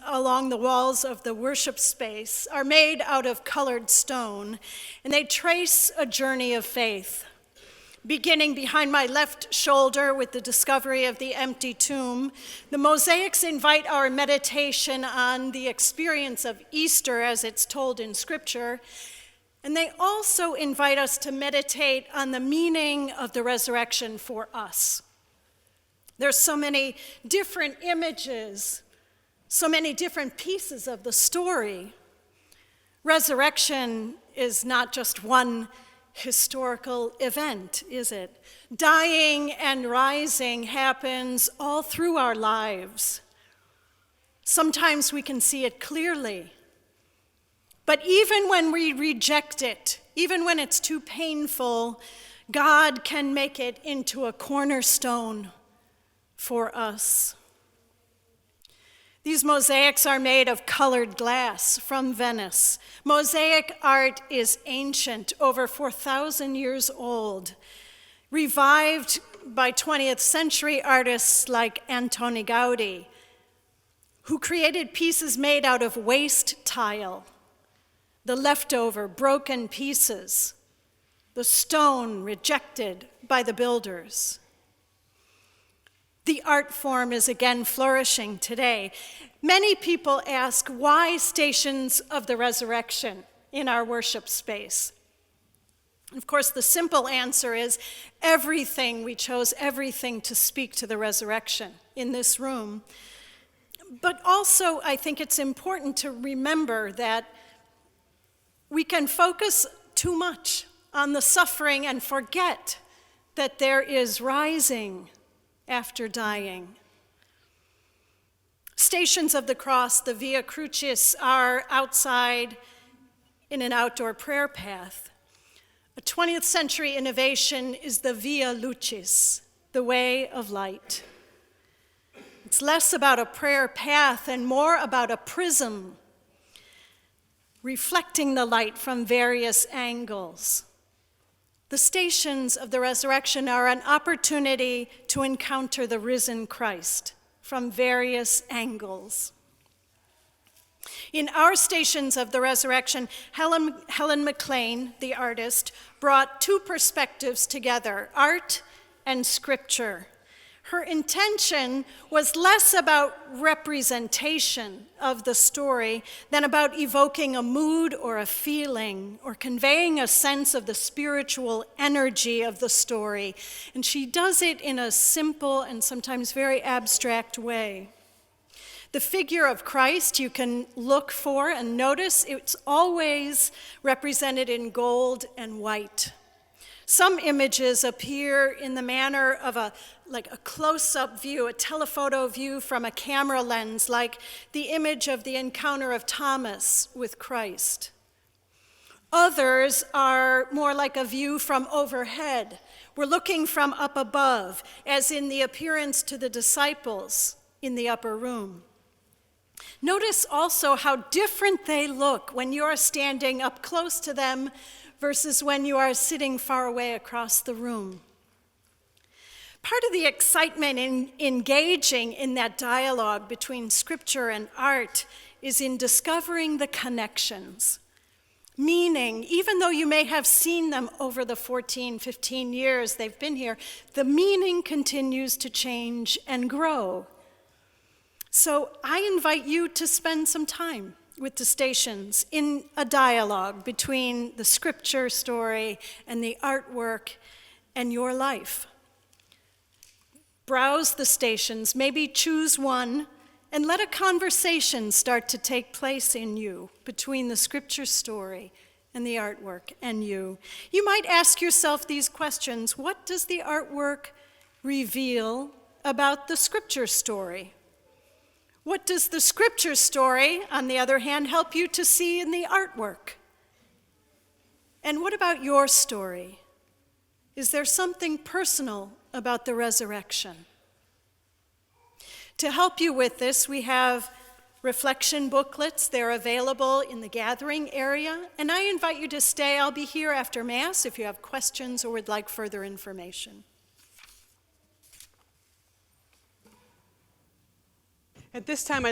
along the walls of the worship space are made out of colored stone, and they trace a journey of faith. Beginning behind my left shoulder with the discovery of the empty tomb, the mosaics invite our meditation on the experience of Easter as it's told in Scripture, and they also invite us to meditate on the meaning of the resurrection for us. There's so many different images, so many different pieces of the story. Resurrection is not just one historical event, is it? Dying and rising happens all through our lives. Sometimes we can see it clearly. But even when we reject it, even when it's too painful, God can make it into a cornerstone for us. These mosaics are made of colored glass from Venice. Mosaic art is ancient, over 4,000 years old, revived by 20th century artists like Antoni Gaudi, who created pieces made out of waste tile, the leftover broken pieces, the stone rejected by the builders. The art form is again flourishing today. Many people ask, why Stations of the Resurrection in our worship space? Of course, the simple answer is everything. We chose everything to speak to the resurrection in this room. But also, I think it's important to remember that we can focus too much on the suffering and forget that there is rising after dying. Stations of the Cross, the Via Crucis, are outside in an outdoor prayer path. A 20th century innovation is the Via Lucis, the way of light. It's less about a prayer path and more about a prism, reflecting the light from various angles. The Stations of the Resurrection are an opportunity to encounter the risen Christ from various angles. In our Stations of the Resurrection, Helen McLean, the artist, brought two perspectives together, art and scripture. Her intention was less about representation of the story than about evoking a mood or a feeling or conveying a sense of the spiritual energy of the story. And she does it in a simple and sometimes very abstract way. The figure of Christ you can look for and notice it's always represented in gold and white. Some images appear in the manner of a close-up view, a telephoto view from a camera lens, like the image of the encounter of Thomas with Christ. Others are more like a view from overhead. We're looking from up above, as in the appearance to the disciples in the upper room. Notice also how different they look when you're standing up close to them versus when you are sitting far away across the room. Part of the excitement in engaging in that dialogue between scripture and art is in discovering the connections. Meaning, even though you may have seen them over the 14, 15 years they've been here, the meaning continues to change and grow. So I invite you to spend some time with the Stations in a dialogue between the scripture story and the artwork and your life. Browse the Stations, maybe choose one, and let a conversation start to take place in you between the scripture story and the artwork and you. You might ask yourself these questions. What does the artwork reveal about the scripture story? What does the scripture story, on the other hand, help you to see in the artwork? And what about your story? Is there something personal about the resurrection? To help you with this, we have reflection booklets. They're available in the gathering area. And I invite you to stay. I'll be here after Mass if you have questions or would like further information. At this time, I'd like